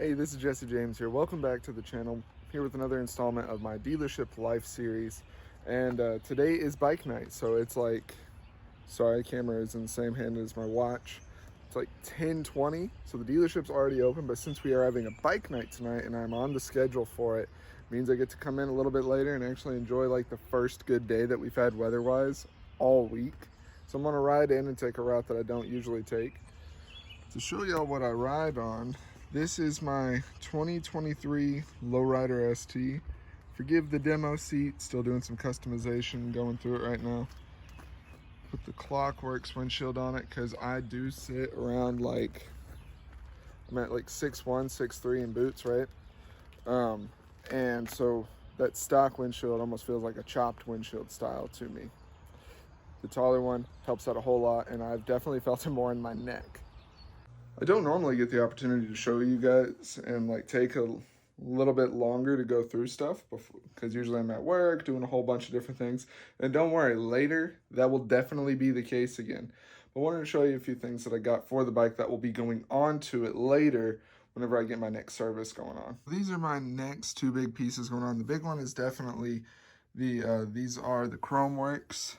Hey, this is Jessie James here. Welcome back to the channel. Here with another installment of my Dealership Life series. And today is bike night. So it's like, sorry, camera is in the same hand as my watch. It's like 10:20. So the dealership's already open, but since we are having a bike night tonight and I'm on the schedule for it, means I get to come in a little bit later and actually enjoy like the first good day that we've had weather-wise all week. So I'm gonna ride in and take a route that I don't usually take. To show y'all what I ride on, this is my 2023 Lowrider ST. Forgive the demo seat, still doing some customization, going through it right now. Put the Clockworks windshield on it because I do sit around like, I'm at like 6'1", 6'3" in boots, right? And so that stock windshield almost feels like a chopped windshield style to me. The taller one helps out a whole lot, and I've definitely felt it more in my neck. I don't normally get the opportunity to show you guys and like take a little bit longer to go through stuff because usually I'm at work doing a whole bunch of different things. And don't worry, later that will definitely be the case again. But I wanted to show you a few things that I got for the bike that will be going on to it later whenever I get my next service going on. These are my next two big pieces going on. The big one is definitely these are the Chromeworks.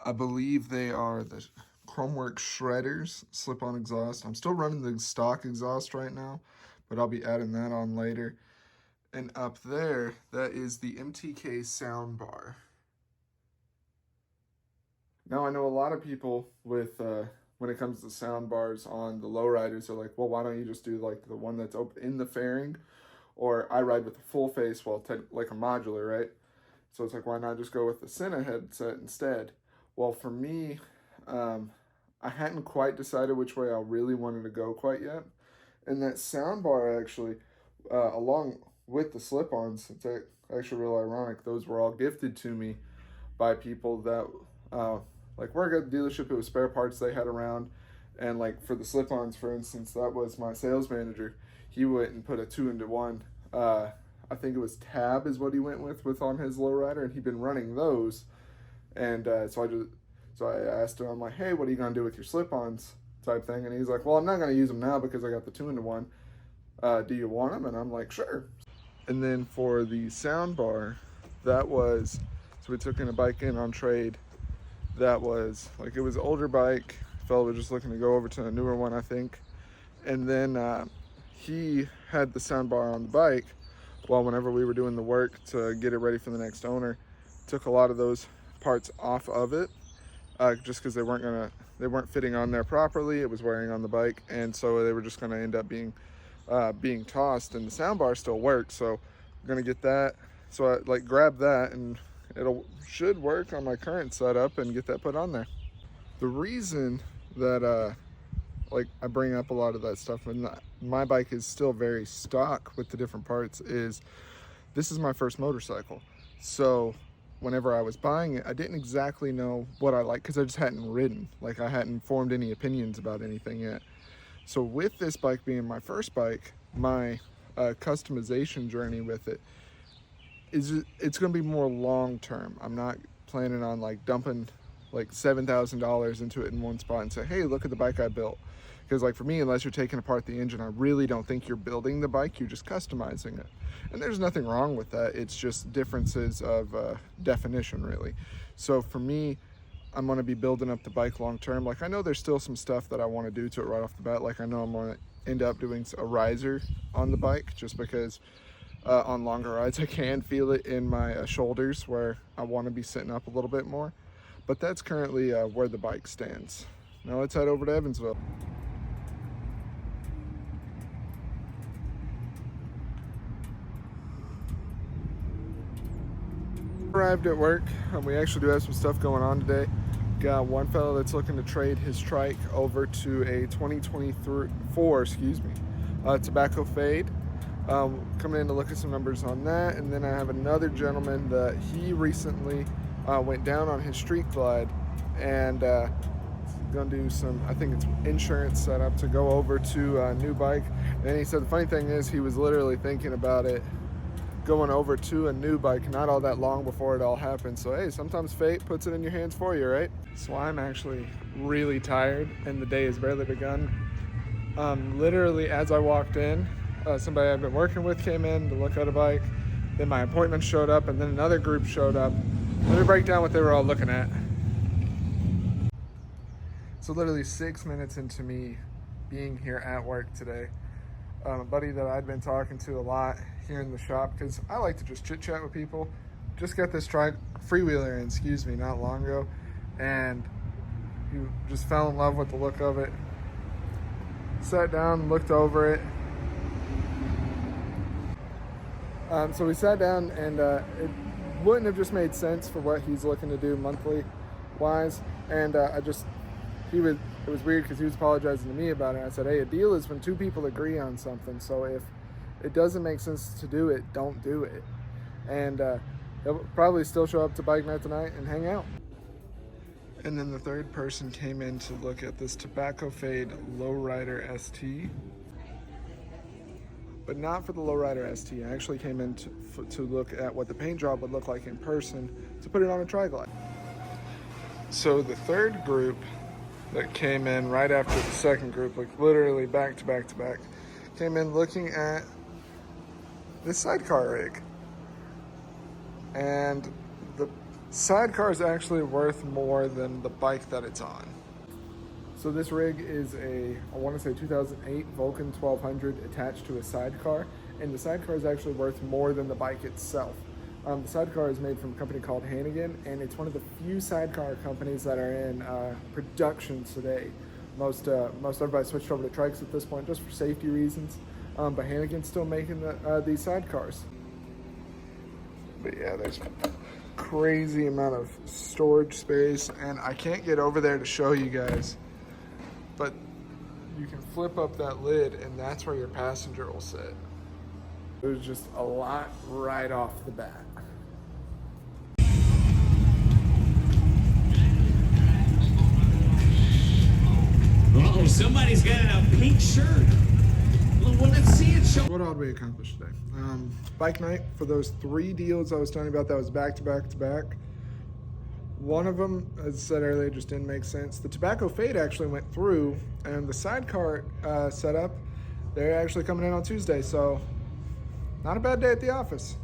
I believe they are the Chromeworks shredders, slip-on exhaust. I'm still running the stock exhaust right now, but I'll be adding that on later. And up there, that is the MTK soundbar. Now I know a lot of people with when it comes to sound bars on the lowriders are like, well, why don't you just do like the one that's open in the fairing? Or I ride with a full face, well, like a modular, right? So it's like, why not just go with the Sena headset instead? Well, for me, I hadn't quite decided which way I really wanted to go quite yet. And that soundbar actually, along with the slip-ons, it's actually real ironic, those were all gifted to me by people that like work at the dealership. It was spare parts they had around, and like for the slip-ons, for instance, that was my sales manager. He went and put a 2-in-1. I think it was Tab is what he went with on his lowrider, and he'd been running those. And so I asked him, I'm like, hey, what are you gonna do with your slip-ons type thing? And he's like, well, I'm not gonna use them now because I got the 2-in-1. Do you want them? And I'm like, sure. And then for the sound bar, that was, so we took in a bike in on trade. That was like, it was an older bike. Fellow was just looking to go over to a newer one, I think. And then he had the sound bar on the bike while whenever we were doing the work to get it ready for the next owner, took a lot of those parts off of it just because they weren't fitting on there properly. It was wearing on the bike, and so they were just going to end up being tossed. And the soundbar still works, so I'm gonna get that. So I like grab that, and should work on my current setup and get that put on there. The reason that like I bring up a lot of that stuff, and my bike is still very stock with the different parts, is this is my first motorcycle. So whenever I was buying it, I didn't exactly know what I liked because I just hadn't ridden. Like I hadn't formed any opinions about anything yet. So with this bike being my first bike, my customization journey with it it's going to be more long term. I'm not planning on like dumping like $7,000 into it in one spot and say, hey, look at the bike I built. Because like for me, unless you're taking apart the engine, I really don't think you're building the bike, you're just customizing it. And there's nothing wrong with that. It's just differences of definition, really. So for me, I'm going to be building up the bike long term. Like I know there's still some stuff that I want to do to it right off the bat. Like I know I'm going to end up doing a riser on the bike just because on longer rides I can feel it in my shoulders where I want to be sitting up a little bit more. But that's currently where the bike stands. Now let's head over to Evansville. Arrived at work. We actually do have some stuff going on today. Got one fellow that's looking to trade his trike over to a 2024, Tobacco Fade. Coming in to look at some numbers on that. And then I have another gentleman that he recently went down on his Street Glide and gonna do some, I think it's insurance setup to go over to a new bike. And he said the funny thing is he was literally thinking about it going over to a new bike not all that long before it all happened. So hey, sometimes fate puts it in your hands for you, right? So I'm actually really tired and the day has barely begun. Literally as I walked in, somebody I've been working with came in to look at a bike. Then my appointment showed up, and then another group showed up. Let me break down what they were all looking at. So literally 6 minutes into me being here at work today, a buddy that I'd been talking to a lot here in the shop, because I like to just chit chat with people, just got this freewheeler in, not long ago, and he just fell in love with the look of it. Sat down, looked over it. So we sat down, and it wouldn't have just made sense for what he's looking to do monthly wise, and it was weird because he was apologizing to me about it. I said, hey, a deal is when two people agree on something. So if it doesn't make sense to do it, don't do it. And he'll probably still show up to bike night tonight and hang out. And then the third person came in to look at this Tobacco Fade Lowrider ST. But not for the Lowrider ST. I actually came in to look at what the paint job would look like in person to put it on a tri-glide. So the third group that came in right after the second group, like literally back to back to back, came in looking at this sidecar rig. And the sidecar is actually worth more than the bike that it's on. So this rig is I want to say 2008 Vulcan 1200 attached to a sidecar, and the sidecar is actually worth more than the bike itself. The sidecar is made from a company called Hannigan, and it's one of the few sidecar companies that are in production today. Most everybody switched over to trikes at this point just for safety reasons, but Hannigan's still making these sidecars. But yeah, there's crazy amount of storage space, and I can't get over there to show you guys, but you can flip up that lid, and that's where your passenger will sit. There's just a lot right off the bat. Uh-oh, somebody's got a pink shirt. Well, let's see it show. What all did we accomplish today? Bike night for those 3 deals I was telling you about that was back to back to back. One of them, as I said earlier, just didn't make sense. The Tobacco Fade actually went through, and the sidecar setup, they're actually coming in on Tuesday, so not a bad day at the office.